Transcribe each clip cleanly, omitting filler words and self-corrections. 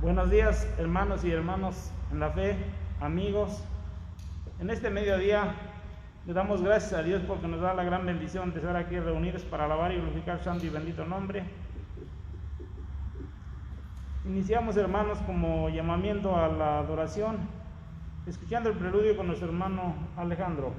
Buenos días, hermanos y hermanas en la fe, amigos. En este mediodía le damos gracias a Dios porque nos da la gran bendición de estar aquí reunidos para alabar y glorificar su santo y bendito nombre. Iniciamos, hermanos, como llamamiento a la adoración, escuchando el preludio con nuestro hermano Alejandro.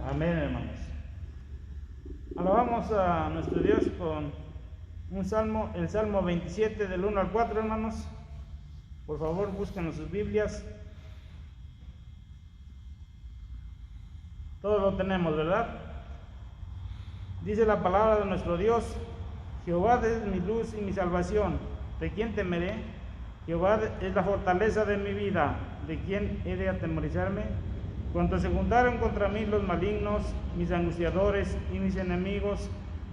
Amén, hermanos. Alabamos a nuestro Dios con un salmo, el Salmo 27 del 1 al 4, hermanos. Por favor, busquen en sus Biblias. Todos lo tenemos, ¿verdad? Dice la palabra de nuestro Dios: Jehová es mi luz y mi salvación. ¿De quién temeré? Jehová es la fortaleza de mi vida. ¿De quién he de atemorizarme? Cuando se juntaron contra mí los malignos, mis angustiadores y mis enemigos,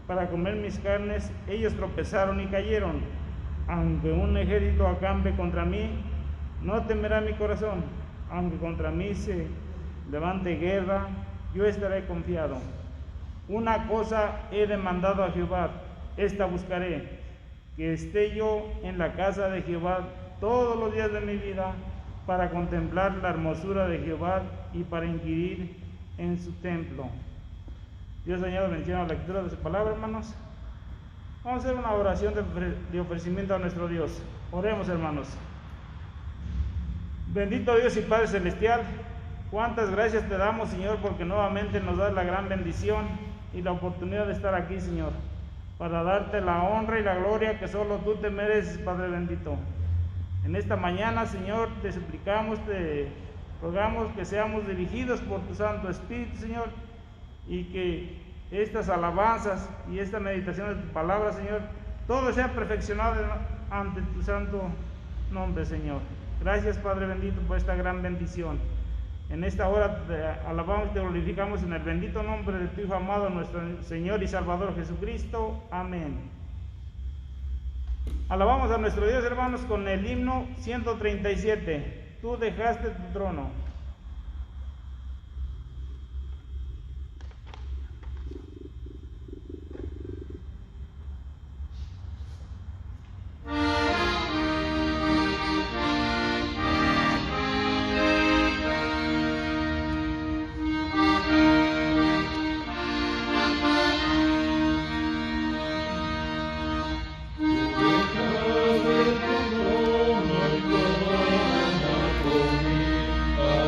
para comer mis carnes, ellos tropezaron y cayeron. Aunque un ejército acampe contra mí, no temerá mi corazón. Aunque contra mí se levante guerra, yo estaré confiado. Una cosa he demandado a Jehová, esta buscaré, que esté yo en la casa de Jehová todos los días de mi vida, para contemplar la hermosura de Jehová y para inquirir en su templo. Dios añada bendición a la lectura de su palabra, hermanos. Vamos a hacer una oración de ofrecimiento a nuestro Dios. Oremos, hermanos. Bendito Dios y Padre Celestial, cuántas gracias te damos, Señor, porque nuevamente nos das la gran bendición y la oportunidad de estar aquí, Señor, para darte la honra y la gloria que solo tú te mereces, Padre bendito. En esta mañana, Señor, te suplicamos, te rogamos que seamos dirigidos por tu Santo Espíritu, Señor, y que estas alabanzas y esta meditación de tu palabra, Señor, todo sea perfeccionado ante tu santo nombre, Señor. Gracias, Padre bendito, por esta gran bendición. En esta hora te alabamos y te glorificamos en el bendito nombre de tu Hijo amado, nuestro Señor y Salvador Jesucristo. Amén. Alabamos a nuestro Dios, hermanos, con el himno 137. Tú dejaste tu trono. Conmigo.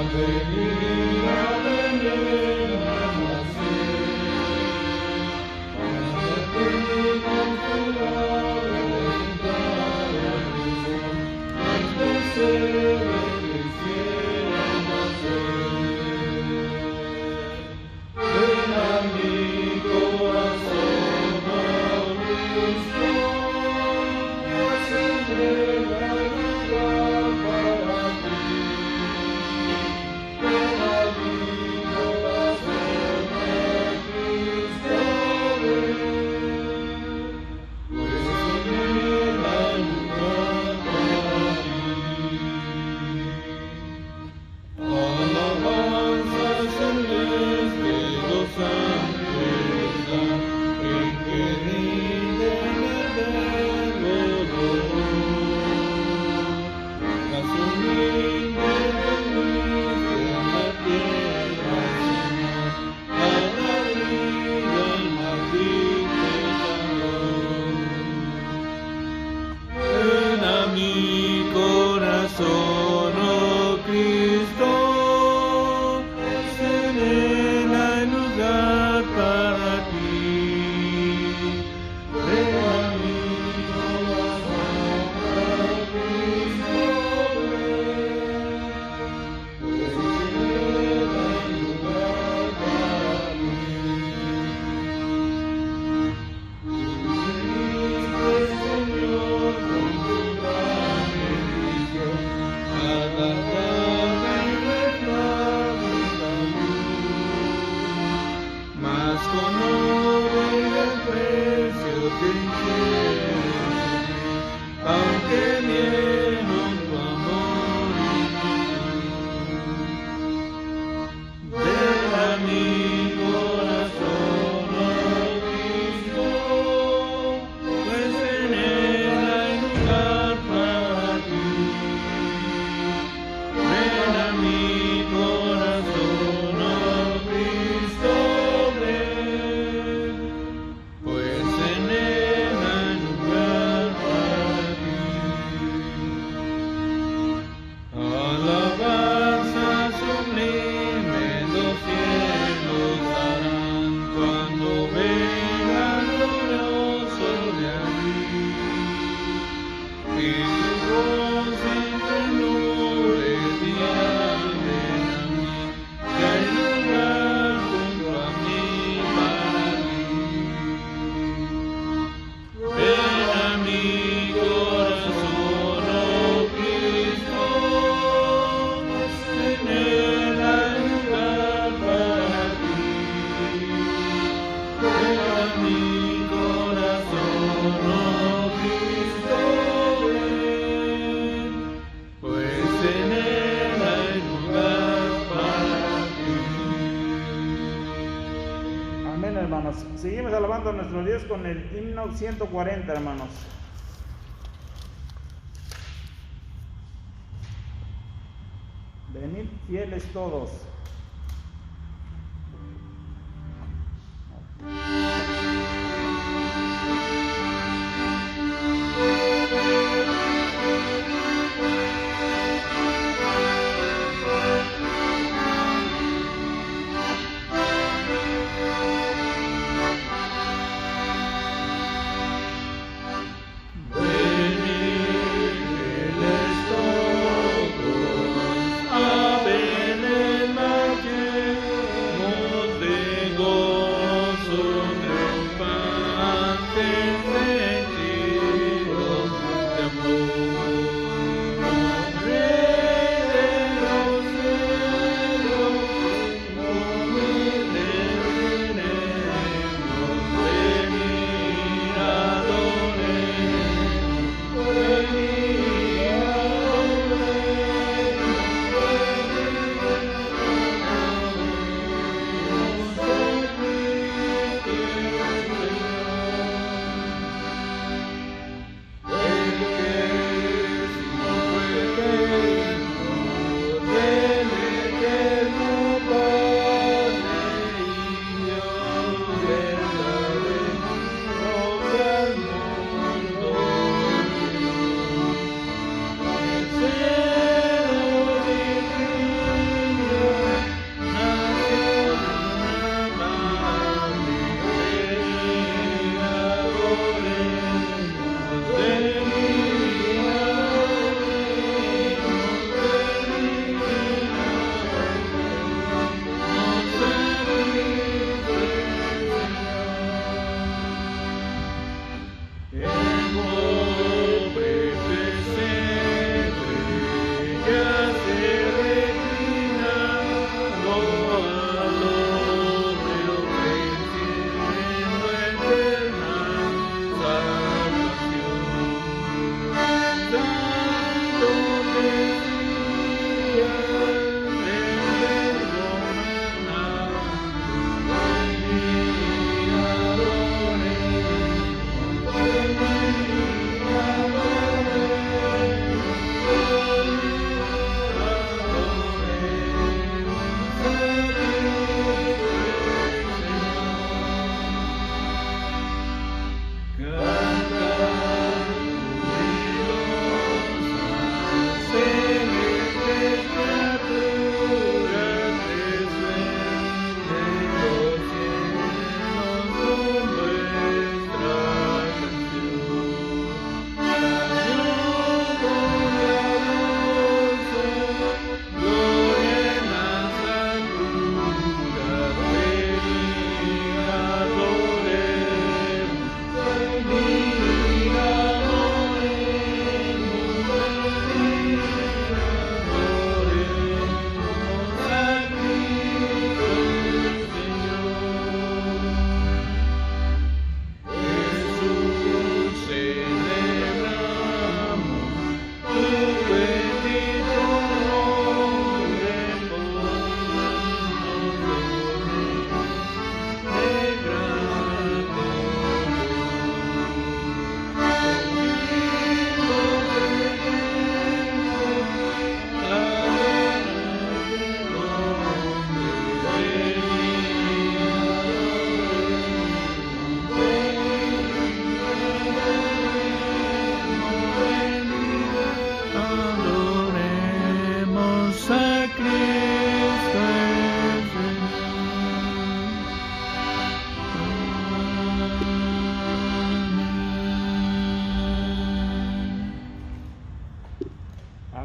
hermanos. Seguimos alabando a nuestro Dios con el himno 140, hermanos. Venid fieles todos.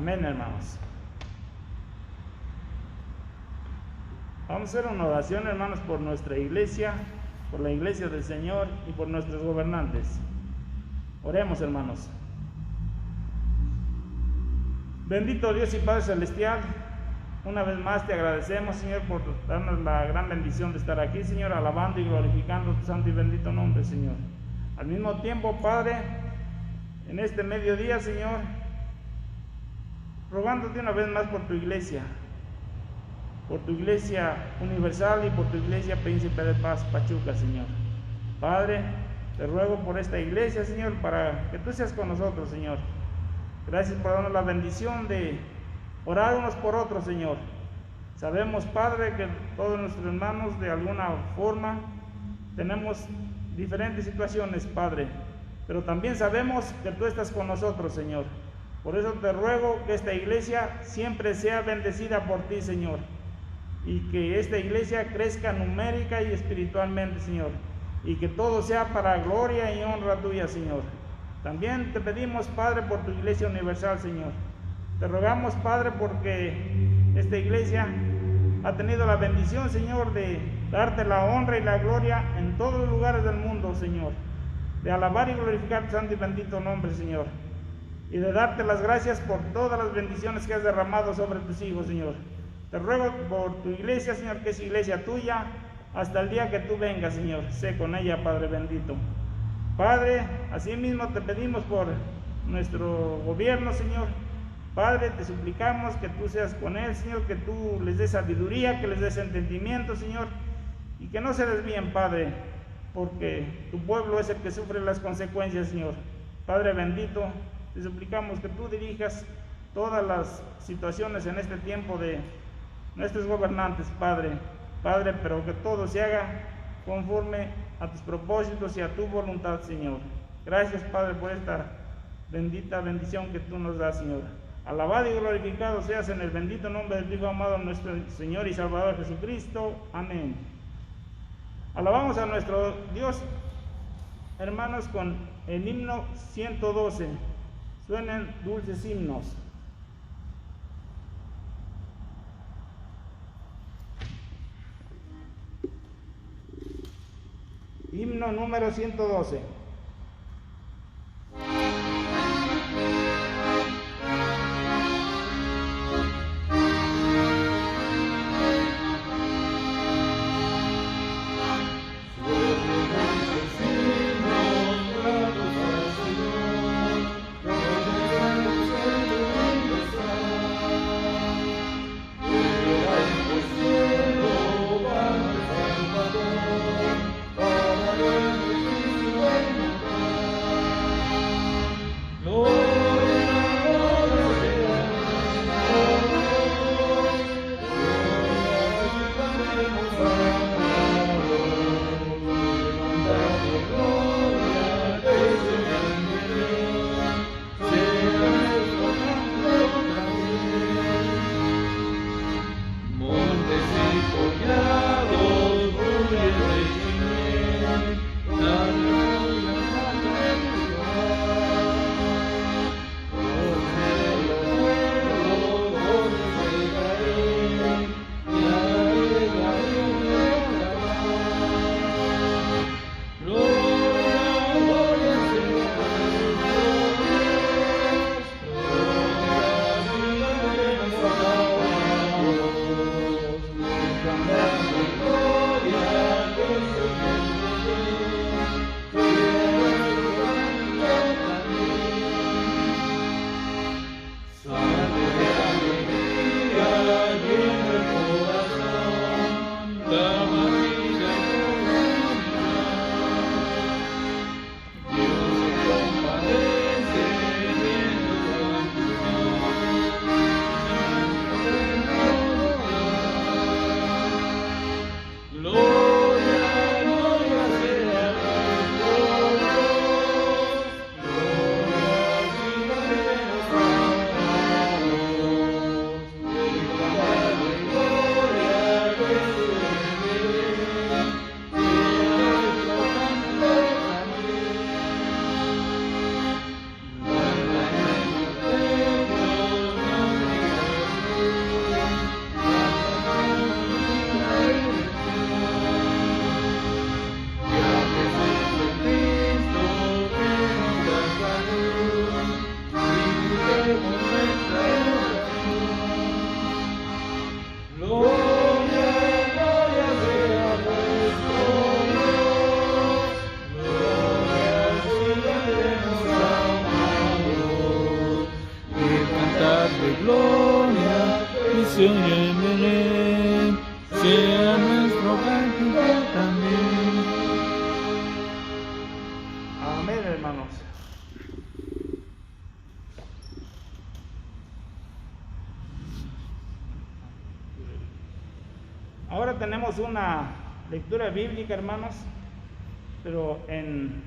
Amén, hermanos. Vamos a hacer una oración, hermanos, por nuestra iglesia, por la iglesia del Señor y por nuestros gobernantes. Oremos, hermanos. Bendito Dios y Padre Celestial, una vez más te agradecemos, Señor, por darnos la gran bendición de estar aquí, Señor, alabando y glorificando tu santo y bendito nombre, Señor. Al mismo tiempo, Padre, en este mediodía, Señor, rogándote una vez más por tu iglesia. por tu Iglesia Universal y por tu Iglesia Príncipe de Paz Pachuca, Señor. Padre, te ruego por esta iglesia, Señor, para que tú seas con nosotros, Señor. Gracias por darnos la bendición de orar unos por otros, Señor. Sabemos, Padre, que todos nuestros hermanos de alguna forma tenemos diferentes situaciones, Padre, pero también sabemos que tú estás con nosotros, Señor. Por eso te ruego que esta iglesia siempre sea bendecida por ti, Señor, y que esta iglesia crezca numérica y espiritualmente, Señor, y que todo sea para gloria y honra tuya, Señor. También te pedimos, Padre, por tu Iglesia Universal, Señor. Te rogamos, Padre, porque esta iglesia ha tenido la bendición, Señor, de darte la honra y la gloria en todos los lugares del mundo, Señor, de alabar y glorificar tu santo y bendito nombre, Señor, y de darte las gracias por todas las bendiciones que has derramado sobre tus hijos, Señor. Te ruego por tu iglesia, Señor, que es iglesia tuya, hasta el día que tú vengas, Señor. Sé con ella, Padre bendito. Padre, asimismo te pedimos por nuestro gobierno, Señor. Padre, te suplicamos que tú seas con él, Señor, que tú les des sabiduría, que les des entendimiento, Señor, y que no se desvíen, Padre, porque tu pueblo es el que sufre las consecuencias, Señor. Padre bendito, te suplicamos que tú dirijas todas las situaciones en este tiempo de nuestros gobernantes, Padre, pero que todo se haga conforme a tus propósitos y a tu voluntad, Señor. Gracias, Padre, por esta bendita bendición que tú nos das, Señor. Alabado y glorificado seas en el bendito nombre del Hijo amado, nuestro Señor y Salvador Jesucristo. Amén. Alabamos a nuestro Dios, hermanos, con el himno 112. Suenen dulces himnos. Himno número 112. Para se oye en Belén, sea nuestro cántico también. Amén, hermanos. Ahora tenemos una lectura bíblica, hermanos, pero en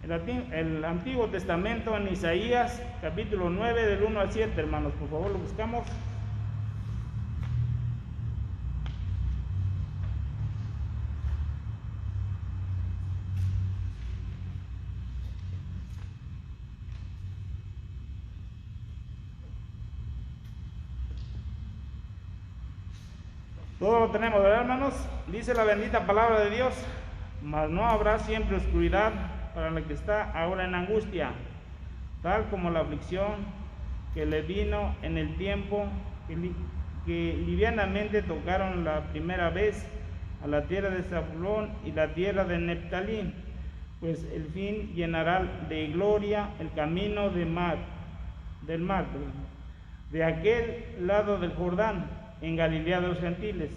el Antiguo Testamento, en Isaías, capítulo 9, del 1 al 7, hermanos. Por favor, lo buscamos. Todo lo tenemos, ¿verdad, hermanos? Dice la bendita palabra de Dios: mas no habrá siempre oscuridad para el que está ahora en angustia, tal como la aflicción que le vino en el tiempo que livianamente tocaron la primera vez a la tierra de Zabulón y la tierra de Neftalí, pues el fin llenará de gloria el camino del mar, de aquel lado del Jordán, en Galilea de los gentiles.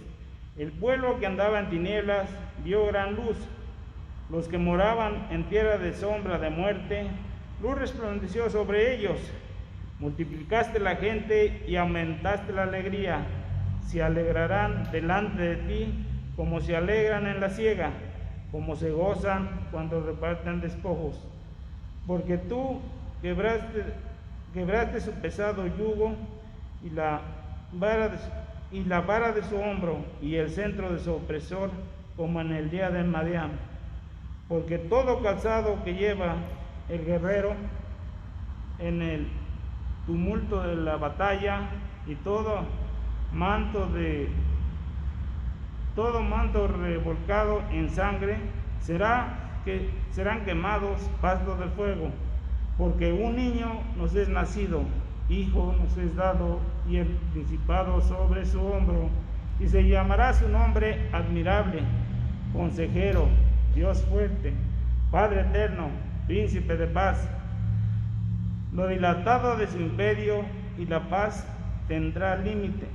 El pueblo que andaba en tinieblas vio gran luz. Los que moraban en tierra de sombra de muerte, luz resplandeció sobre ellos. Multiplicaste la gente y aumentaste la alegría. Se alegrarán delante de ti, como se alegran en la siega, como se gozan cuando reparten despojos. Porque tú quebraste su pesado yugo y la vara de su hombro y el centro de su opresor, como en el día de Madián. Porque todo calzado que lleva el guerrero en el tumulto de la batalla y todo manto revolcado en sangre serán quemados pastos del fuego. Porque un niño nos es nacido, hijo nos es dado, y el principado sobre su hombro, y se llamará su nombre admirable, consejero, Dios fuerte, Padre eterno, príncipe de paz. Lo dilatado de su imperio y la paz tendrá límite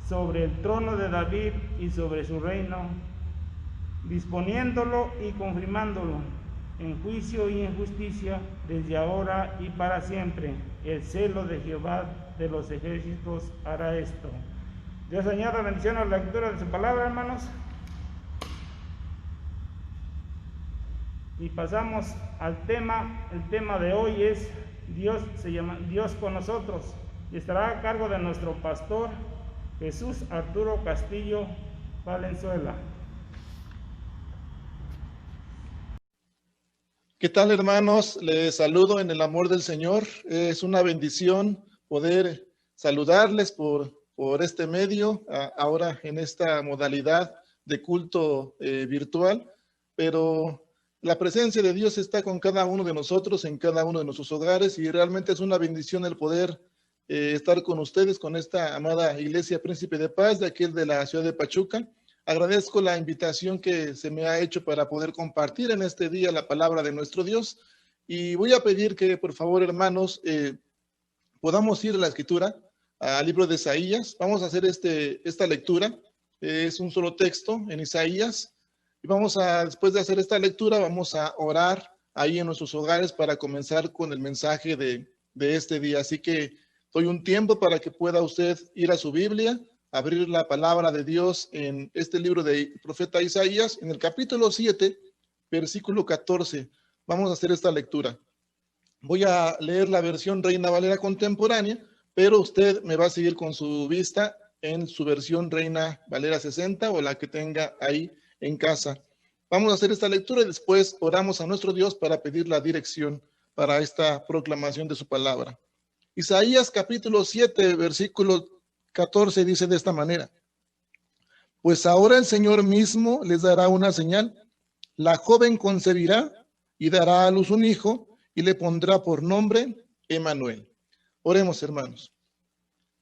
sobre el trono de David y sobre su reino, disponiéndolo y confirmándolo en juicio y en justicia, desde ahora y para siempre. El celo de Jehová de los ejércitos hará esto. Dios añada bendición a la lectura de su palabra, hermanos. Y pasamos al tema. El tema de hoy es se llama Dios con nosotros, y estará a cargo de nuestro pastor Jesús Arturo Castillo Valenzuela. ¿Qué tal, hermanos? Les saludo en el amor del Señor. Es una bendición poder saludarles por este medio, ahora en esta modalidad de culto virtual, pero la presencia de Dios está con cada uno de nosotros, en cada uno de nuestros hogares, y realmente es una bendición el poder estar con ustedes, con esta amada Iglesia Príncipe de Paz, de aquí de la ciudad de Pachuca. Agradezco la invitación que se me ha hecho para poder compartir en este día la palabra de nuestro Dios, y voy a pedir que, por favor, hermanos, podamos ir a la Escritura, al libro de Isaías. Vamos a hacer esta lectura. Es un solo texto en Isaías, y después de hacer esta lectura, vamos a orar ahí en nuestros hogares para comenzar con el mensaje de este día. Así que doy un tiempo para que pueda usted ir a su Biblia, abrir la palabra de Dios en este libro del profeta Isaías, en el capítulo 7, versículo 14. Vamos a hacer esta lectura. Voy a leer la versión Reina Valera contemporánea, pero usted me va a seguir con su vista en su versión Reina Valera 60 o la que tenga ahí en casa. Vamos a hacer esta lectura y después oramos a nuestro Dios para pedir la dirección para esta proclamación de su palabra. Isaías capítulo 7, versículo 14 dice de esta manera: pues ahora el Señor mismo les dará una señal. La joven concebirá y dará a luz un hijo y le pondrá por nombre Emmanuel. Oremos, hermanos.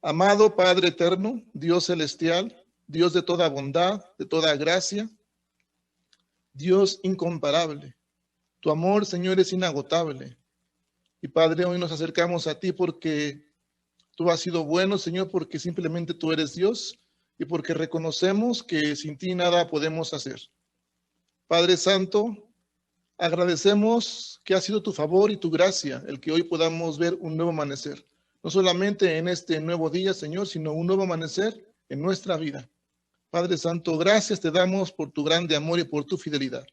Amado Padre eterno, Dios celestial, Dios de toda bondad, de toda gracia, Dios incomparable. Tu amor, Señor, es inagotable. Y Padre, hoy nos acercamos a ti porque Tú has sido bueno, Señor, porque simplemente tú eres Dios y porque reconocemos que sin ti nada podemos hacer. Padre Santo, agradecemos que ha sido tu favor y tu gracia el que hoy podamos ver un nuevo amanecer. No solamente en este nuevo día, Señor, sino un nuevo amanecer en nuestra vida. Padre Santo, gracias te damos por tu grande amor y por tu fidelidad.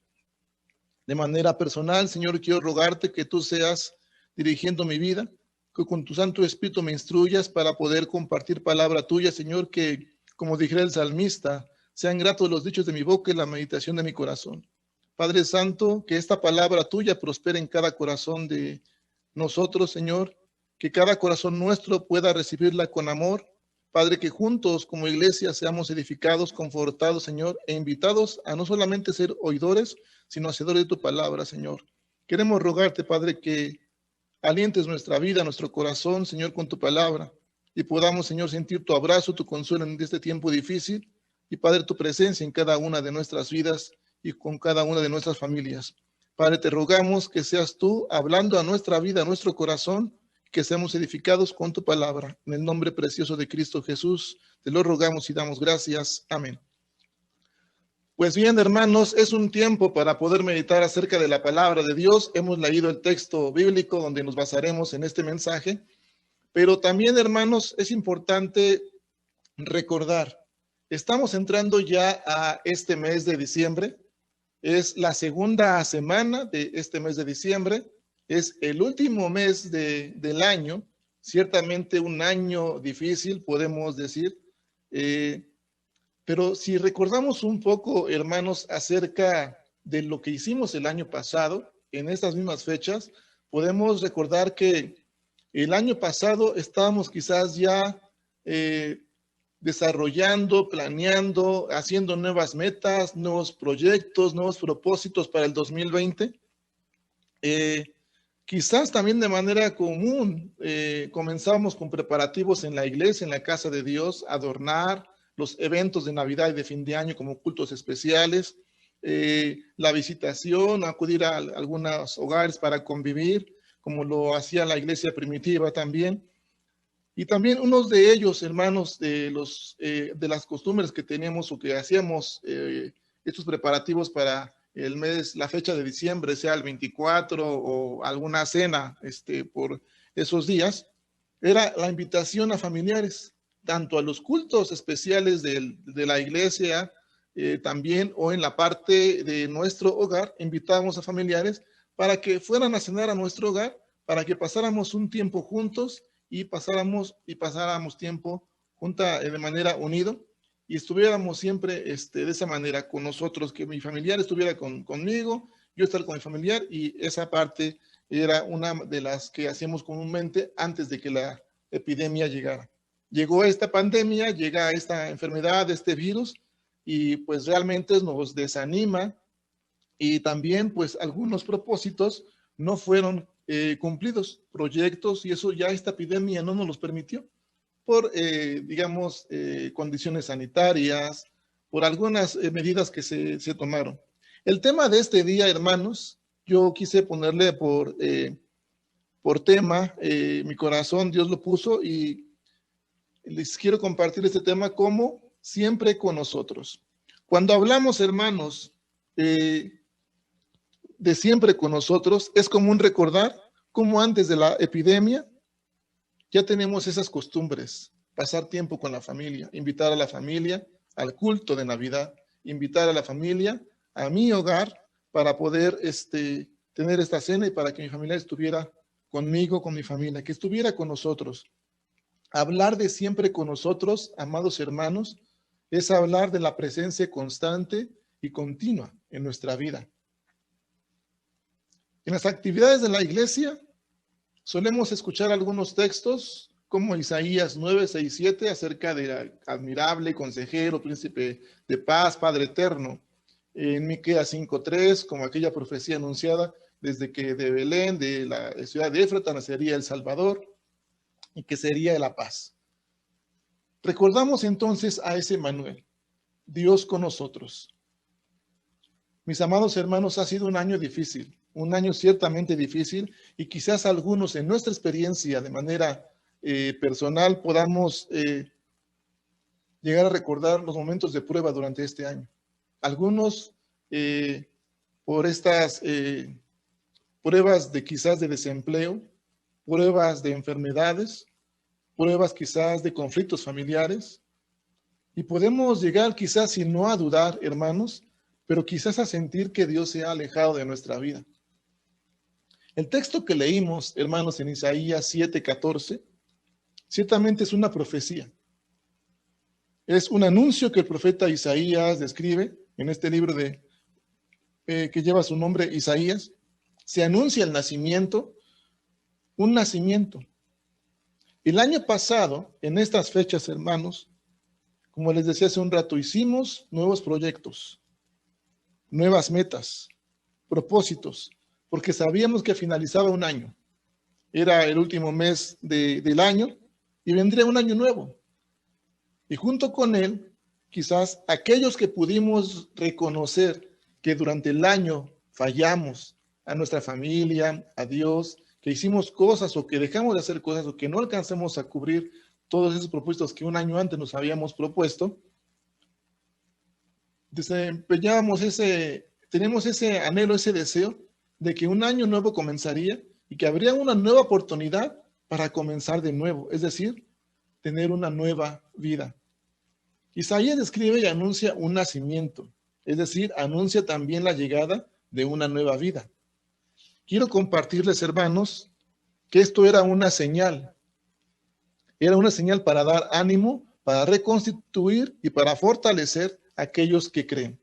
De manera personal, Señor, quiero rogarte que tú seas dirigiendo mi vida, que con tu Santo Espíritu me instruyas para poder compartir palabra tuya, Señor, que, como dijera el salmista, sean gratos los dichos de mi boca y la meditación de mi corazón. Padre Santo, que esta palabra tuya prospere en cada corazón de nosotros, Señor, que cada corazón nuestro pueda recibirla con amor. Padre, que juntos como iglesia seamos edificados, confortados, Señor, e invitados a no solamente ser oidores, sino hacedores de tu palabra, Señor. Queremos rogarte, Padre, que alientes nuestra vida, nuestro corazón, Señor, con tu palabra, y podamos, Señor, sentir tu abrazo, tu consuelo en este tiempo difícil, y Padre, tu presencia en cada una de nuestras vidas y con cada una de nuestras familias. Padre, te rogamos que seas tú hablando a nuestra vida, a nuestro corazón, que seamos edificados con tu palabra. En el nombre precioso de Cristo Jesús, te lo rogamos y damos gracias. Amén. Pues bien, hermanos, es un tiempo para poder meditar acerca de la palabra de Dios. Hemos leído el texto bíblico donde nos basaremos en este mensaje, pero también, hermanos, es importante recordar, estamos entrando ya a este mes de diciembre, es la segunda semana de este mes de diciembre, es el último mes del año, ciertamente un año difícil, podemos decir, pero si recordamos un poco, hermanos, acerca de lo que hicimos el año pasado, en estas mismas fechas, podemos recordar que el año pasado estábamos quizás ya desarrollando, planeando, haciendo nuevas metas, nuevos proyectos, nuevos propósitos para el 2020. Quizás también de manera común comenzamos con preparativos en la iglesia, en la casa de Dios, adornar los eventos de Navidad y de fin de año como cultos especiales, la visitación, acudir a algunos hogares para convivir, como lo hacía la iglesia primitiva también. Y también unos de ellos, hermanos, de las costumbres que teníamos o que hacíamos estos preparativos para el mes, la fecha de diciembre, sea el 24 o alguna cena por esos días, era la invitación a familiares, tanto a los cultos especiales de la iglesia también, o en la parte de nuestro hogar, invitábamos a familiares para que fueran a cenar a nuestro hogar, para que pasáramos un tiempo juntos y pasáramos tiempo de manera unido, y estuviéramos siempre de esa manera con nosotros, que mi familiar estuviera conmigo, yo estar con mi familiar, y esa parte era una de las que hacíamos comúnmente antes de que la epidemia llegara. Llegó esta pandemia, llega esta enfermedad, este virus, y pues realmente nos desanima, y también pues algunos propósitos no fueron cumplidos, proyectos, y eso ya esta epidemia no nos los permitió, por, digamos, condiciones sanitarias, por algunas medidas que se tomaron. El tema de este día, hermanos, yo quise ponerle por tema, mi corazón, Dios lo puso, y les quiero compartir este tema como siempre con nosotros. Cuando hablamos, hermanos, de siempre con nosotros, es común recordar cómo antes de la epidemia ya tenemos esas costumbres, pasar tiempo con la familia, invitar a la familia al culto de Navidad, invitar a la familia a mi hogar para poder tener esta cena y para que mi familia estuviera conmigo, con mi familia, que estuviera con nosotros. Hablar de siempre con nosotros, amados hermanos, es hablar de la presencia constante y continua en nuestra vida. En las actividades de la iglesia solemos escuchar algunos textos como Isaías 9, 6, 7 acerca del admirable consejero, príncipe de paz, Padre eterno. En Miqueas 5:3, como aquella profecía anunciada desde que de Belén, de la ciudad de Éfrata, nacería el Salvador y que sería la paz. Recordamos entonces a ese Emmanuel, Dios con nosotros. Mis amados hermanos, ha sido un año difícil, un año ciertamente difícil, y quizás algunos en nuestra experiencia de manera personal podamos llegar a recordar los momentos de prueba durante este año. Algunos por estas pruebas de quizás de desempleo, pruebas de enfermedades, pruebas quizás de conflictos familiares, y podemos llegar quizás, si no a dudar, hermanos, pero quizás a sentir que Dios se ha alejado de nuestra vida. El texto que leímos, hermanos, en Isaías 7:14, ciertamente es una profecía. Es un anuncio que el profeta Isaías describe en este libro que lleva su nombre, Isaías. Se anuncia el nacimiento, un nacimiento. El año pasado, en estas fechas, hermanos, como les decía hace un rato, hicimos nuevos proyectos, nuevas metas, propósitos, porque sabíamos que finalizaba un año. Era el último mes del año y vendría un año nuevo. Y junto con él, quizás aquellos que pudimos reconocer que durante el año fallamos a nuestra familia, a Dios, que hicimos cosas o que dejamos de hacer cosas o que no alcanzamos a cubrir todos esos propósitos que un año antes nos habíamos propuesto, tenemos ese anhelo, ese deseo de que un año nuevo comenzaría y que habría una nueva oportunidad para comenzar de nuevo, es decir, tener una nueva vida. Isaías describe y anuncia un nacimiento, es decir, anuncia también la llegada de una nueva vida. Quiero compartirles, hermanos, que esto era una señal para dar ánimo, para reconstituir y para fortalecer a aquellos que creen.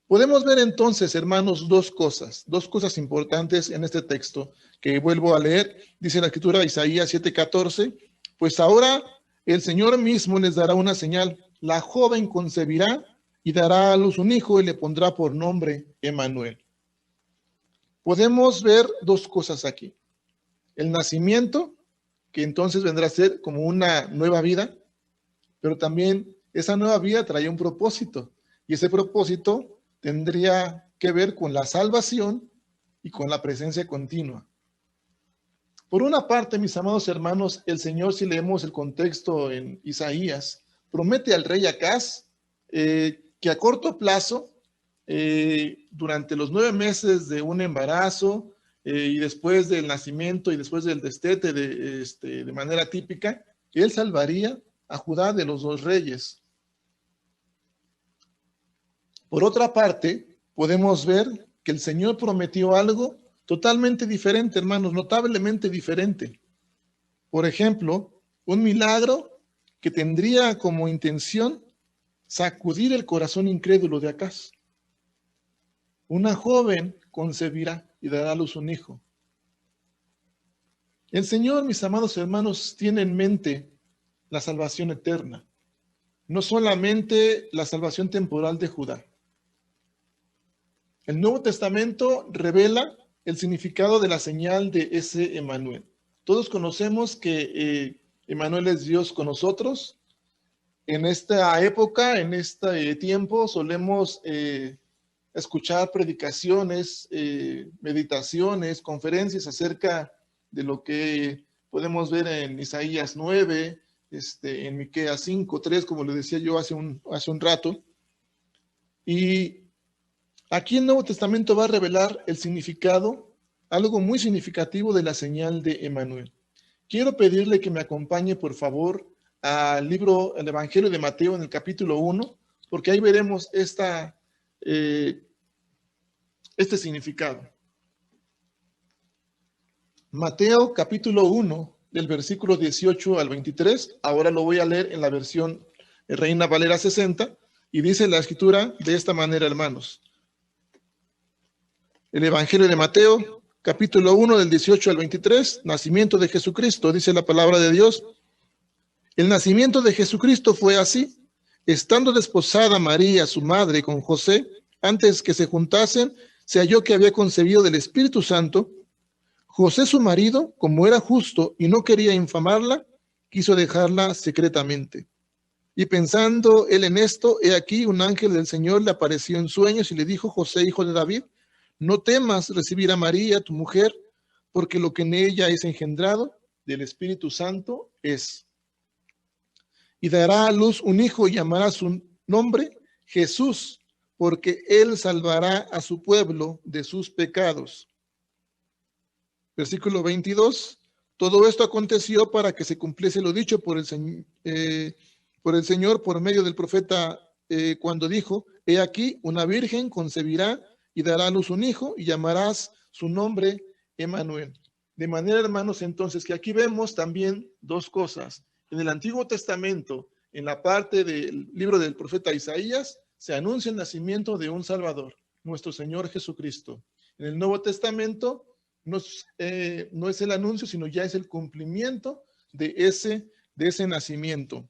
Podemos ver entonces, hermanos, dos cosas importantes en este texto que vuelvo a leer. Dice la escritura, Isaías 7:14, pues ahora el Señor mismo les dará una señal. La joven concebirá y dará a luz un hijo y le pondrá por nombre Emmanuel. Podemos ver dos cosas aquí. El nacimiento, que entonces vendrá a ser como una nueva vida, pero también esa nueva vida trae un propósito, y ese propósito tendría que ver con la salvación y con la presencia continua. Por una parte, mis amados hermanos, el Señor, si leemos el contexto en Isaías, promete al rey Acaz que a corto plazo, durante los 9 meses de un embarazo y después del nacimiento y después del destete de manera típica, él salvaría a Judá de los 2 reyes. Por otra parte, podemos ver que el Señor prometió algo totalmente diferente, hermanos, notablemente diferente. Por ejemplo, un milagro que tendría como intención sacudir el corazón incrédulo de Acaz. Una joven concebirá y dará a luz un hijo. El Señor, mis amados hermanos, tiene en mente la salvación eterna, no solamente la salvación temporal de Judá. El Nuevo Testamento revela el significado de la señal de ese Emmanuel. Todos conocemos que Emmanuel es Dios con nosotros. En esta época, en este tiempo, solemos escuchar predicaciones, meditaciones, conferencias acerca de lo que podemos ver en Isaías 9, en Miqueas 5:3, como le decía yo hace un rato. Y aquí el Nuevo Testamento va a revelar el significado, algo muy significativo de la señal de Emmanuel. Quiero pedirle que me acompañe, por favor, al Evangelio de Mateo en el capítulo 1, porque ahí veremos este significado. Mateo capítulo 1, del versículo 18 al 23, ahora lo voy a leer en la versión Reina Valera 60, y dice la escritura de esta manera, hermanos. El Evangelio de Mateo, capítulo 1, del 18 al 23, nacimiento de Jesucristo, dice la palabra de Dios. El nacimiento de Jesucristo fue así. Estando desposada María, su madre, con José, antes que se juntasen, se halló que había concebido del Espíritu Santo. José, su marido, como era justo y no quería infamarla, quiso dejarla secretamente. Y pensando él en esto, he aquí un ángel del Señor le apareció en sueños y le dijo: José, hijo de David, no temas recibir a María, tu mujer, porque lo que en ella es engendrado del Espíritu Santo es: y dará a luz un hijo y llamará su nombre Jesús, porque él salvará a su pueblo de sus pecados. Versículo 22. Todo esto aconteció para que se cumpliese lo dicho por el Señor por medio del profeta cuando dijo: he aquí, una virgen concebirá y dará a luz un hijo y llamarás su nombre Emmanuel. De manera, hermanos, entonces, que aquí vemos también dos cosas. En el Antiguo Testamento, en la parte del libro del profeta Isaías, se anuncia el nacimiento de un Salvador, nuestro Señor Jesucristo. En el Nuevo Testamento no es el anuncio, sino ya es el cumplimiento de ese nacimiento.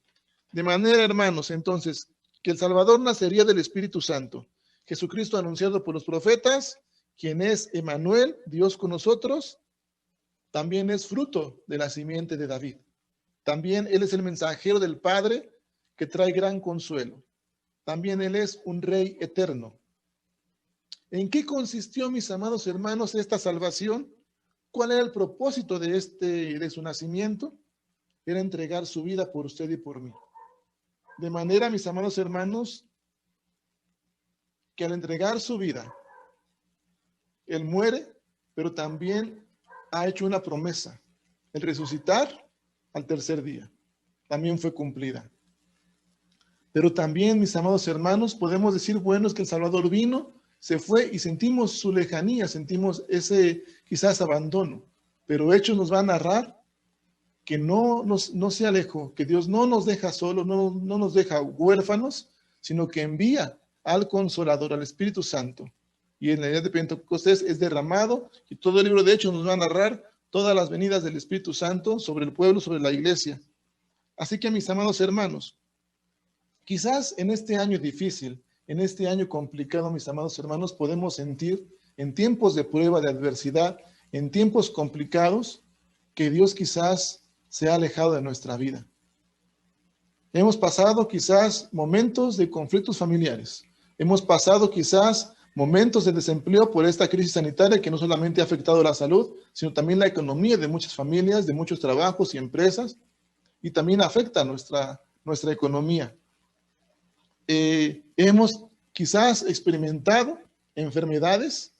De manera, hermanos, entonces, que el Salvador nacería del Espíritu Santo. Jesucristo anunciado por los profetas, quien es Emmanuel, Dios con nosotros, también es fruto de la simiente de David. También Él es el mensajero del Padre que trae gran consuelo. También Él es un Rey eterno. ¿En qué consistió, mis amados hermanos, esta salvación? ¿Cuál era el propósito de su nacimiento? Era entregar su vida por usted y por mí. De manera, mis amados hermanos, que al entregar su vida, Él muere, pero también ha hecho una promesa: el resucitar al tercer día. También fue cumplida. Pero también, mis amados hermanos, podemos decir, bueno, es que el Salvador vino, se fue y sentimos su lejanía, sentimos ese quizás abandono. Pero Hechos nos va a narrar que no se alejó, que Dios no nos deja solos, no nos deja huérfanos, sino que envía al Consolador, al Espíritu Santo. Y en la día de Pentecostés es derramado, y todo el libro de Hechos nos va a narrar todas las venidas del Espíritu Santo sobre el pueblo, sobre la iglesia. Así que, mis amados hermanos, quizás en este año difícil, en este año complicado, mis amados hermanos, podemos sentir en tiempos de prueba, de adversidad, en tiempos complicados, que Dios quizás se ha alejado de nuestra vida. Hemos pasado quizás momentos de conflictos familiares. Hemos pasado quizás momentos de desempleo por esta crisis sanitaria que no solamente ha afectado la salud, sino también la economía de muchas familias, de muchos trabajos y empresas, y también afecta nuestra economía. Hemos quizás experimentado enfermedades,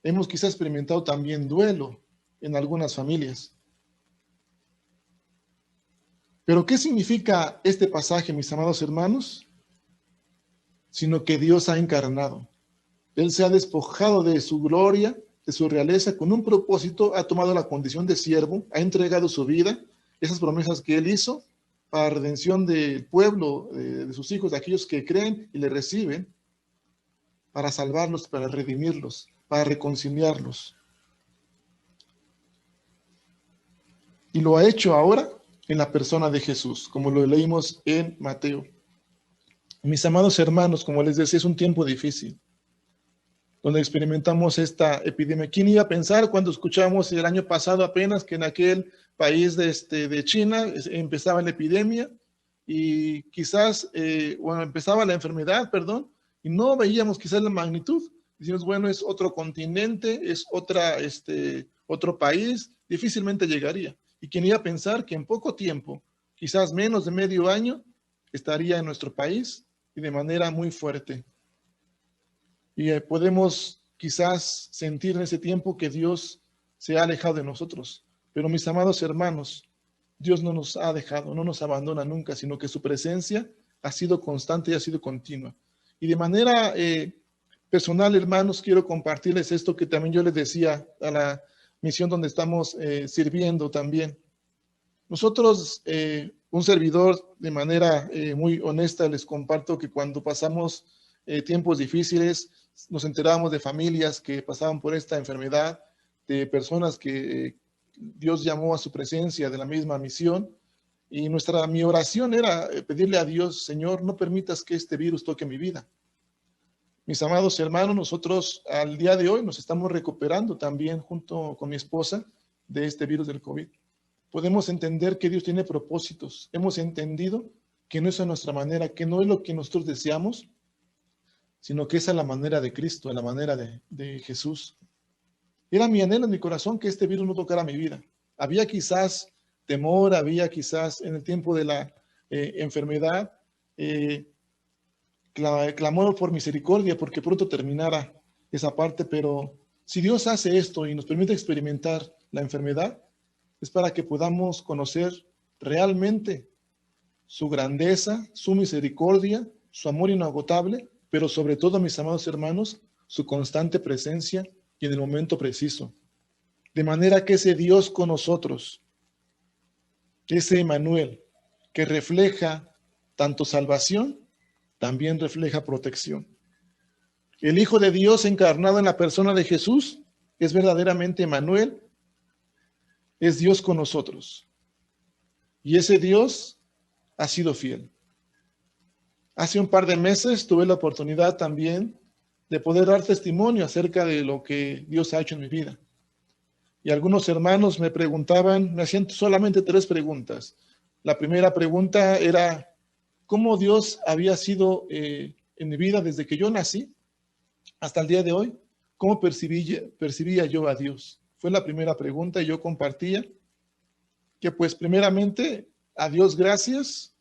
hemos quizás experimentado también duelo en algunas familias. Pero ¿qué significa este pasaje, mis amados hermanos? Sino que Dios ha encarnado. Él se ha despojado de su gloria, de su realeza, con un propósito, ha tomado la condición de siervo, ha entregado su vida, esas promesas que Él hizo para redención del pueblo, de sus hijos, de aquellos que creen y le reciben, para salvarlos, para redimirlos, para reconciliarlos. Y lo ha hecho ahora en la persona de Jesús, como lo leímos en Mateo. Mis amados hermanos, como les decía, es un tiempo difícil, donde experimentamos esta epidemia. ¿Quién iba a pensar cuando escuchamos el año pasado apenas que en aquel país de China empezaba la epidemia y quizás, empezaba la enfermedad, y no veíamos quizás la magnitud? Decimos, bueno, es otro continente, es otro país, difícilmente llegaría. ¿Y quién iba a pensar que en poco tiempo, quizás menos de medio año, estaría en nuestro país y de manera muy fuerte? Y podemos quizás sentir en ese tiempo que Dios se ha alejado de nosotros. Pero mis amados hermanos, Dios no nos ha dejado, no nos abandona nunca, sino que su presencia ha sido constante y ha sido continua. Y de manera personal, hermanos, quiero compartirles esto que también yo les decía a la misión donde estamos sirviendo también. Nosotros, un servidor, de manera muy honesta, les comparto que cuando pasamos tiempos difíciles, nos enterábamos de familias que pasaban por esta enfermedad, de personas que Dios llamó a su presencia de la misma misión, y mi oración era pedirle a Dios: Señor, no permitas que este virus toque mi vida. Mis amados hermanos, nosotros al día de hoy nos estamos recuperando también junto con mi esposa de este virus del COVID. Podemos entender que Dios tiene propósitos. Hemos entendido que no es a nuestra manera, que no es lo que nosotros deseamos, sino que es a la manera de Cristo, a la manera de Jesús. Era mi anhelo en mi corazón que este virus no tocara mi vida. Había quizás temor, había quizás en el tiempo de la enfermedad, clamor por misericordia porque pronto terminara esa parte, pero si Dios hace esto y nos permite experimentar la enfermedad, es para que podamos conocer realmente su grandeza, su misericordia, su amor inagotable, pero sobre todo, mis amados hermanos, su constante presencia y en el momento preciso. De manera que ese Dios con nosotros, ese Emmanuel, que refleja tanto salvación, también refleja protección. El Hijo de Dios encarnado en la persona de Jesús es verdaderamente Emmanuel, es Dios con nosotros. Y ese Dios ha sido fiel. Hace un par de meses tuve la oportunidad también de poder dar testimonio acerca de lo que Dios ha hecho en mi vida. Y algunos hermanos me preguntaban, me hacían solamente 3 preguntas. La primera pregunta era, ¿cómo Dios había sido en mi vida desde que yo nací hasta el día de hoy? ¿Cómo percibía yo a Dios? Fue la primera pregunta y yo compartía que pues primeramente a Dios gracias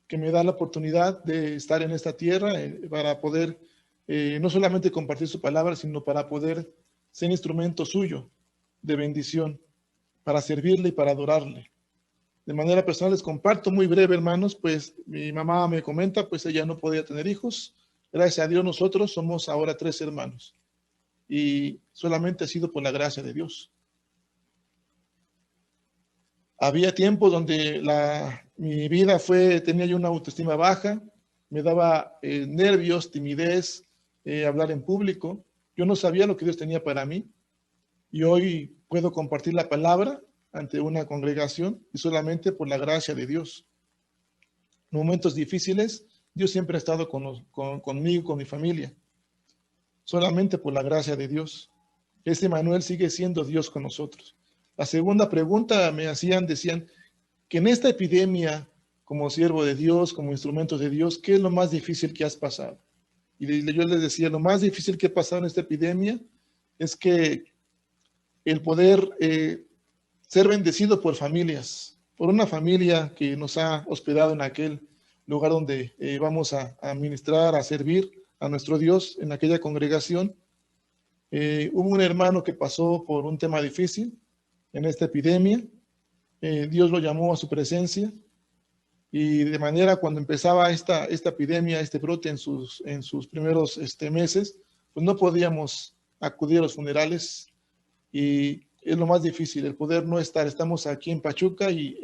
que me da la oportunidad de estar en esta tierra para poder no solamente compartir su palabra, sino para poder ser instrumento suyo de bendición, para servirle y para adorarle. De manera personal les comparto muy breve, hermanos, pues mi mamá me comenta, pues ella no podía tener hijos. Gracias a Dios nosotros somos ahora 3 hermanos y solamente ha sido por la gracia de Dios. Había tiempos donde mi vida tenía yo una autoestima baja, me daba nervios, timidez, hablar en público. Yo no sabía lo que Dios tenía para mí y hoy puedo compartir la palabra ante una congregación y solamente por la gracia de Dios. En momentos difíciles, Dios siempre ha estado conmigo, con mi familia, solamente por la gracia de Dios. Este Emmanuel sigue siendo Dios con nosotros. La segunda pregunta decían que en esta epidemia, como siervo de Dios, como instrumento de Dios, ¿qué es lo más difícil que has pasado? Y yo les decía, lo más difícil que he pasado en esta epidemia es que el poder ser bendecido por familias, por una familia que nos ha hospedado en aquel lugar donde vamos a ministrar, a servir a nuestro Dios en aquella congregación. Hubo un hermano que pasó por un tema difícil en esta epidemia. Dios lo llamó a su presencia y de manera cuando empezaba esta epidemia, este brote en sus primeros meses, pues no podíamos acudir a los funerales y es lo más difícil, el poder no estar. Estamos aquí en Pachuca y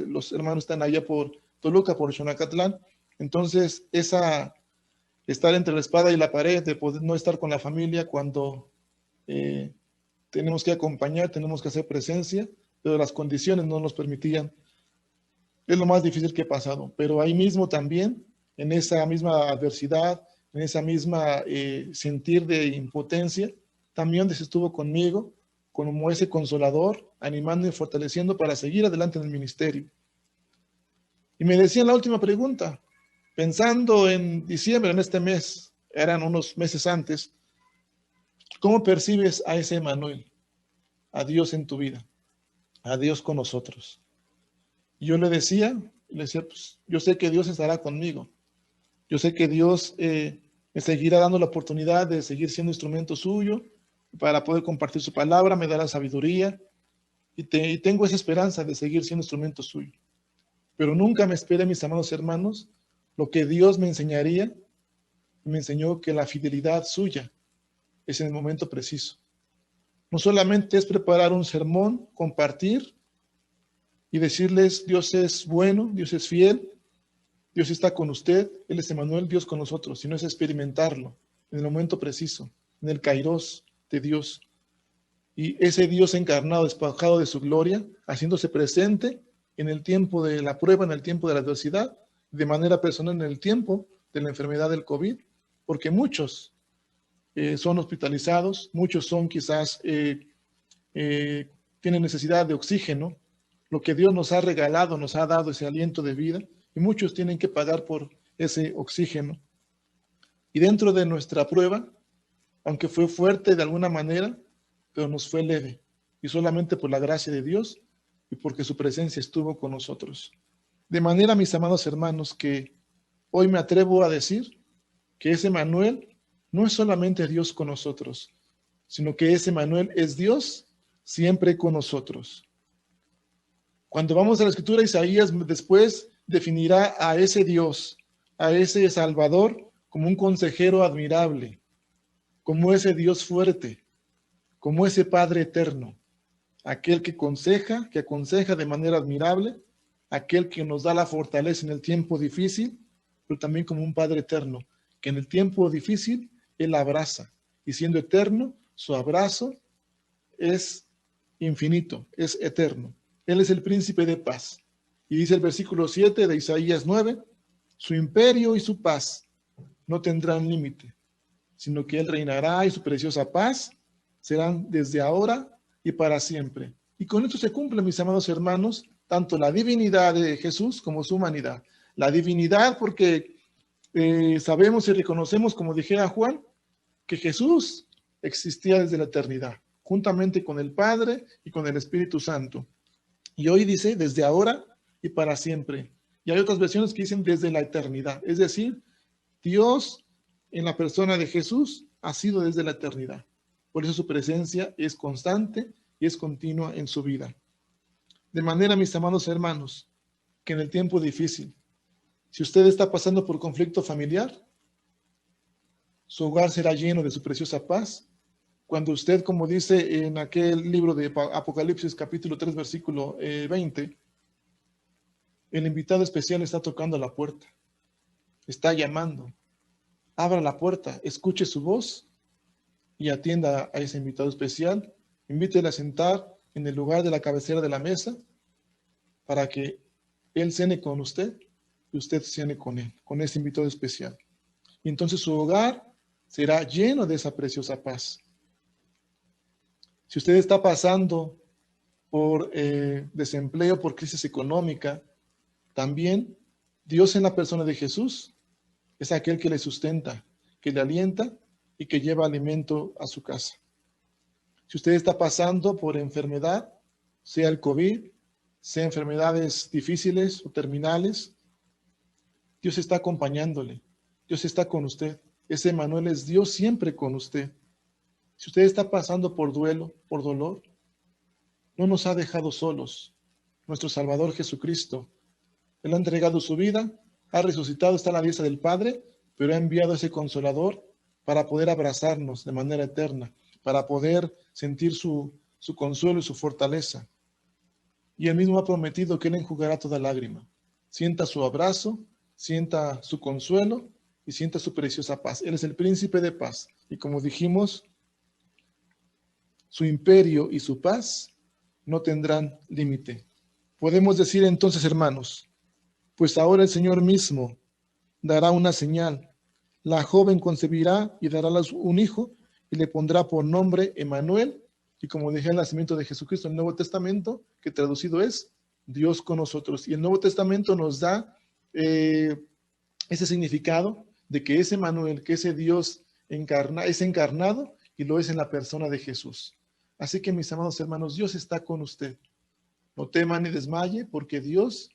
los hermanos están allá por Toluca, por Xonacatlán. Entonces, estar entre la espada y la pared, de poder no estar con la familia cuando tenemos que acompañar, tenemos que hacer presencia, pero las condiciones no nos permitían. Es lo más difícil que he pasado, pero ahí mismo también, en esa misma adversidad, en esa misma sentir de impotencia, también Dios estuvo conmigo, como ese consolador, animando y fortaleciendo para seguir adelante en el ministerio. Y me decían la última pregunta, pensando en diciembre, en este mes, eran unos meses antes, ¿cómo percibes a ese Emmanuel, a Dios en tu vida, a Dios con nosotros? Y yo le decía, pues yo sé que Dios estará conmigo, yo sé que Dios me seguirá dando la oportunidad de seguir siendo instrumento suyo, para poder compartir su palabra, me da la sabiduría y tengo esa esperanza de seguir siendo instrumento suyo. Pero nunca me espere, mis amados hermanos, lo que Dios me enseñaría. Me enseñó que la fidelidad suya es en el momento preciso. No solamente es preparar un sermón, compartir y decirles Dios es bueno, Dios es fiel, Dios está con usted, Él es Emmanuel, Dios con nosotros, sino es experimentarlo en el momento preciso, en el kairos de Dios. Y ese Dios encarnado, despojado de su gloria, haciéndose presente en el tiempo de la prueba, en el tiempo de la adversidad, de manera personal en el tiempo de la enfermedad del COVID, porque muchos son hospitalizados, muchos son quizás, tienen necesidad de oxígeno, lo que Dios nos ha regalado, nos ha dado ese aliento de vida, y muchos tienen que pagar por ese oxígeno. Y dentro de nuestra prueba, aunque fue fuerte de alguna manera, pero nos fue leve. Y solamente por la gracia de Dios y porque su presencia estuvo con nosotros. De manera, mis amados hermanos, que hoy me atrevo a decir que ese Emmanuel no es solamente Dios con nosotros, sino que ese Emmanuel es Dios siempre con nosotros. Cuando vamos a la Escritura, Isaías después definirá a ese Dios, a ese Salvador, como un consejero admirable, como ese Dios fuerte, como ese Padre eterno, aquel que aconseja de manera admirable, aquel que nos da la fortaleza en el tiempo difícil, pero también como un Padre eterno, que en el tiempo difícil Él abraza, y siendo eterno, su abrazo es infinito, es eterno. Él es el príncipe de paz. Y dice el versículo 7 de Isaías 9, su imperio y su paz no tendrán límite, sino que Él reinará y su preciosa paz serán desde ahora y para siempre. Y con esto se cumple, mis amados hermanos, tanto la divinidad de Jesús como su humanidad. La divinidad porque sabemos y reconocemos, como dijera Juan, que Jesús existía desde la eternidad, juntamente con el Padre y con el Espíritu Santo. Y hoy dice desde ahora y para siempre. Y hay otras versiones que dicen desde la eternidad. Es decir, Dios en la persona de Jesús ha sido desde la eternidad. Por eso su presencia es constante y es continua en su vida. De manera, mis amados hermanos, que en el tiempo difícil, si usted está pasando por conflicto familiar, su hogar será lleno de su preciosa paz. Cuando usted, como dice en aquel libro de Apocalipsis capítulo 3, versículo 20, el invitado especial está tocando la puerta, está llamando. Abra la puerta, escuche su voz y atienda a ese invitado especial. Invítele a sentar en el lugar de la cabecera de la mesa para que él cene con usted y usted cene con él, con ese invitado especial. Y entonces su hogar será lleno de esa preciosa paz. Si usted está pasando por desempleo, por crisis económica, también Dios en la persona de Jesús es aquel que le sustenta, que le alienta y que lleva alimento a su casa. Si usted está pasando por enfermedad, sea el COVID, sea enfermedades difíciles o terminales, Dios está acompañándole, Dios está con usted. Ese Emmanuel es Dios siempre con usted. Si usted está pasando por duelo, por dolor, no nos ha dejado solos. Nuestro Salvador Jesucristo, Él ha entregado su vida, ha resucitado, está a la diestra del Padre, pero ha enviado a ese Consolador para poder abrazarnos de manera eterna, para poder sentir su consuelo y su fortaleza. Y Él mismo ha prometido que Él enjugará toda lágrima. Sienta su abrazo, sienta su consuelo y sienta su preciosa paz. Él es el príncipe de paz. Y como dijimos, su imperio y su paz no tendrán límite. Podemos decir entonces, hermanos, pues ahora el Señor mismo dará una señal. La joven concebirá y dará a luz un hijo y le pondrá por nombre Emmanuel. Y como dije, el nacimiento de Jesucristo en el Nuevo Testamento, que traducido es Dios con nosotros. Y el Nuevo Testamento nos da ese significado de que ese Emmanuel, que ese Dios es encarnado y lo es en la persona de Jesús. Así que, mis amados hermanos, Dios está con usted. No tema ni desmaye, porque Dios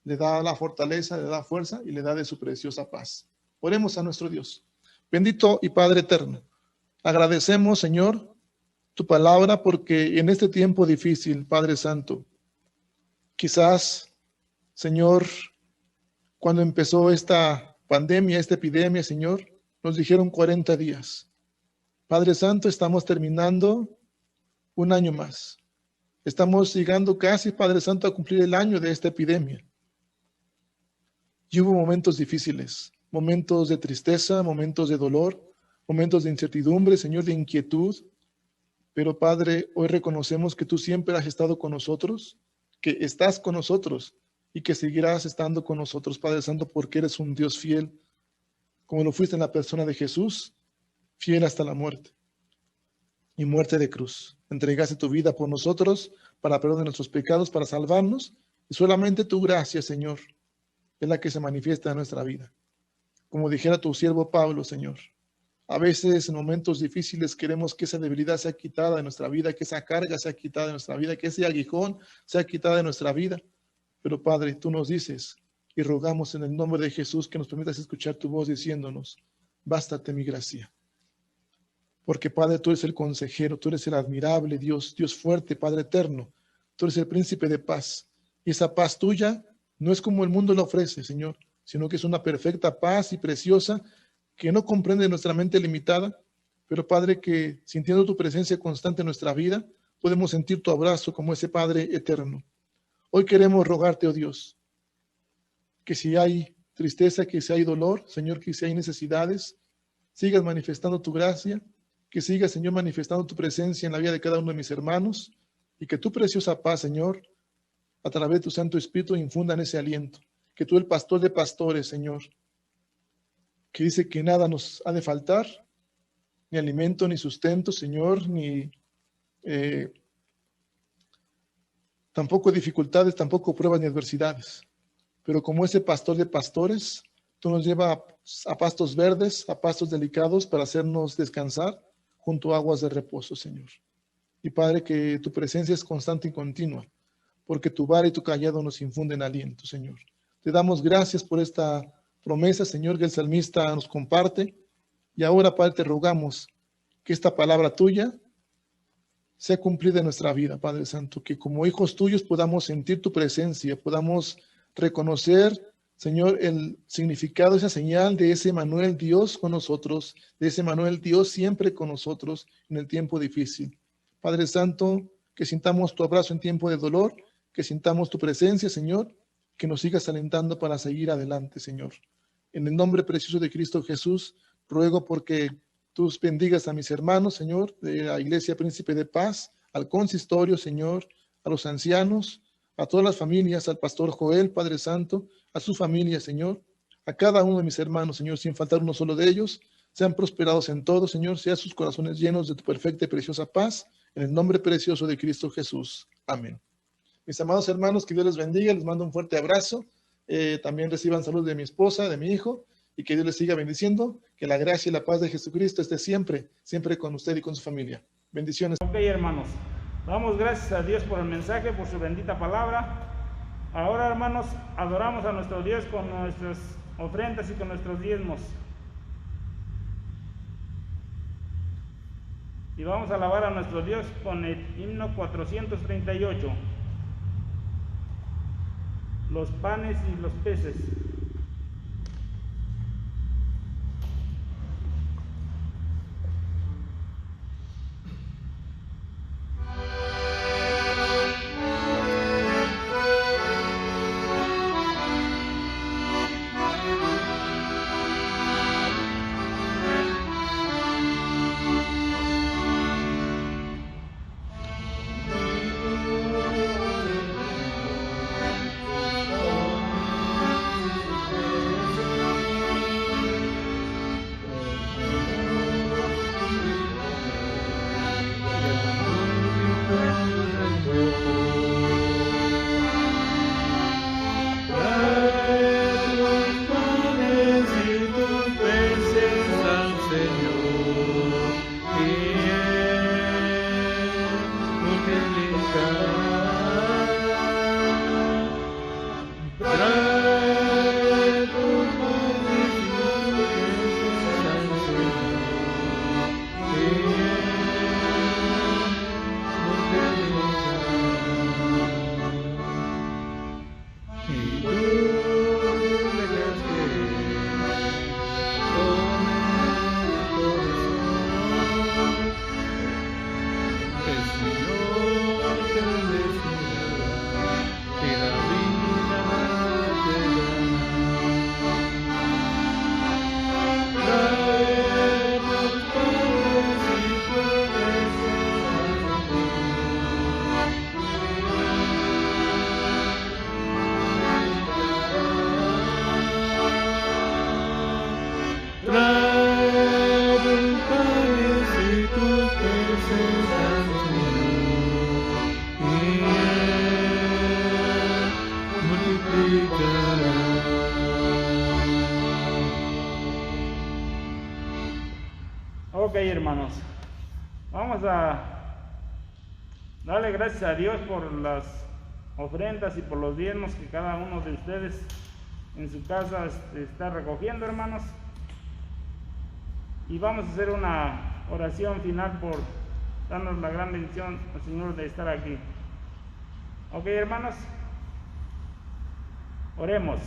le da la fortaleza, le da fuerza y le da de su preciosa paz. Oremos a nuestro Dios. Bendito y Padre eterno, agradecemos, Señor, tu palabra, porque en este tiempo difícil, Padre Santo, quizás, Señor, cuando empezó esta pandemia, esta epidemia, Señor, nos dijeron 40 días. Padre Santo, estamos terminando un año más. Estamos llegando casi, Padre Santo, a cumplir el año de esta epidemia. Y hubo momentos difíciles, momentos de tristeza, momentos de dolor, momentos de incertidumbre, Señor, de inquietud. Pero, Padre, hoy reconocemos que tú siempre has estado con nosotros, que estás con nosotros y que seguirás estando con nosotros, Padre Santo, porque eres un Dios fiel, como lo fuiste en la persona de Jesús, fiel hasta la muerte y muerte de cruz. Entregaste tu vida por nosotros para perdón de nuestros pecados, para salvarnos, y solamente tu gracia, Señor, es la que se manifiesta en nuestra vida. Como dijera tu siervo Pablo, Señor, A veces en momentos difíciles queremos que esa debilidad sea quitada de nuestra vida, que esa carga sea quitada de nuestra vida, que ese aguijón sea quitada de nuestra vida. Pero Padre, tú nos dices y rogamos en el nombre de Jesús que nos permitas escuchar tu voz diciéndonos, bástate mi gracia. Porque Padre, tú eres el consejero, tú eres el admirable Dios, Dios fuerte, Padre eterno. Tú eres el príncipe de paz. Y esa paz tuya no es como el mundo la ofrece, Señor, sino que es una perfecta paz y preciosa que no comprende nuestra mente limitada, pero Padre, que sintiendo tu presencia constante en nuestra vida, podemos sentir tu abrazo como ese Padre eterno. Hoy queremos rogarte, oh Dios, que si hay tristeza, que si hay dolor, Señor, que si hay necesidades, sigas manifestando tu gracia, que sigas, Señor, manifestando tu presencia en la vida de cada uno de mis hermanos, y que tu preciosa paz, Señor, a través de tu Santo Espíritu, infundan ese aliento. Que tú, el pastor de pastores, Señor, que dice que nada nos ha de faltar, ni alimento, ni sustento, Señor, ni tampoco dificultades, tampoco pruebas ni adversidades. Pero como ese pastor de pastores, tú nos llevas a pastos verdes, a pastos delicados para hacernos descansar junto a aguas de reposo, Señor. Y Padre, que tu presencia es constante y continua, porque tu vara y tu callado nos infunden aliento, Señor. Te damos gracias por esta promesa, Señor, que el salmista nos comparte. Y ahora, Padre, te rogamos que esta palabra tuya sea cumplida en nuestra vida, Padre Santo, que como hijos tuyos podamos sentir tu presencia, podamos reconocer, Señor, el significado, esa señal de ese Emmanuel Dios con nosotros, de ese Emmanuel Dios siempre con nosotros en el tiempo difícil. Padre Santo, que sintamos tu abrazo en tiempo de dolor, que sintamos tu presencia, Señor, que nos sigas alentando para seguir adelante, Señor. En el nombre precioso de Cristo Jesús, ruego porque tú bendigas a mis hermanos, Señor, de la Iglesia Príncipe de Paz, al consistorio, Señor, a los ancianos, a todas las familias, al pastor Joel, Padre Santo, a su familia, Señor, a cada uno de mis hermanos, Señor, sin faltar uno solo de ellos, sean prosperados en todo, Señor, sean sus corazones llenos de tu perfecta y preciosa paz, en el nombre precioso de Cristo Jesús. Amén. Mis amados hermanos, que Dios les bendiga, les mando un fuerte abrazo, también reciban salud de mi esposa, de mi hijo, y que Dios les siga bendiciendo, que la gracia y la paz de Jesucristo esté siempre, siempre con usted y con su familia. Bendiciones. Ok, hermanos, damos gracias a Dios por el mensaje, por su bendita palabra. Ahora, hermanos, adoramos a nuestro Dios con nuestras ofrendas y con nuestros diezmos. Y vamos a alabar a nuestro Dios con el himno 438. Los panes y los peces. Ok, hermanos, vamos a darle gracias a Dios por las ofrendas y por los diezmos que cada uno de ustedes en su casa está recogiendo, hermanos. Y vamos a hacer una oración final por darnos la gran bendición al Señor de estar aquí. Ok, hermanos, oremos.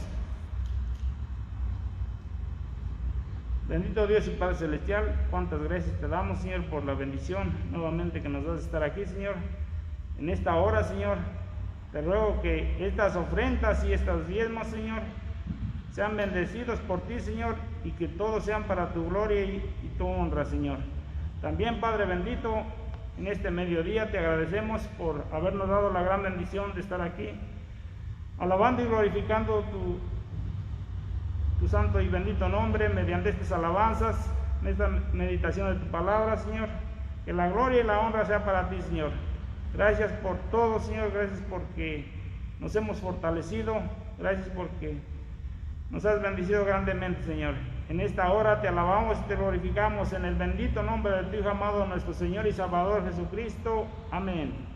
Bendito Dios y Padre Celestial, cuántas gracias te damos, Señor, por la bendición nuevamente que nos das de estar aquí, Señor. En esta hora, Señor, te ruego que estas ofrendas y estos diezmos, Señor, sean bendecidos por ti, Señor, y que todos sean para tu gloria y tu honra, Señor. También, Padre bendito, en este mediodía te agradecemos por habernos dado la gran bendición de estar aquí, alabando y glorificando tu santo y bendito nombre mediante estas alabanzas, en esta meditación de tu palabra, Señor. Que la gloria y la honra sea para ti, Señor. Gracias por todo, Señor. Gracias porque nos hemos fortalecido. Gracias porque nos has bendecido grandemente, Señor. En esta hora te alabamos y te glorificamos en el bendito nombre de tu Hijo amado, nuestro Señor y Salvador Jesucristo. Amén.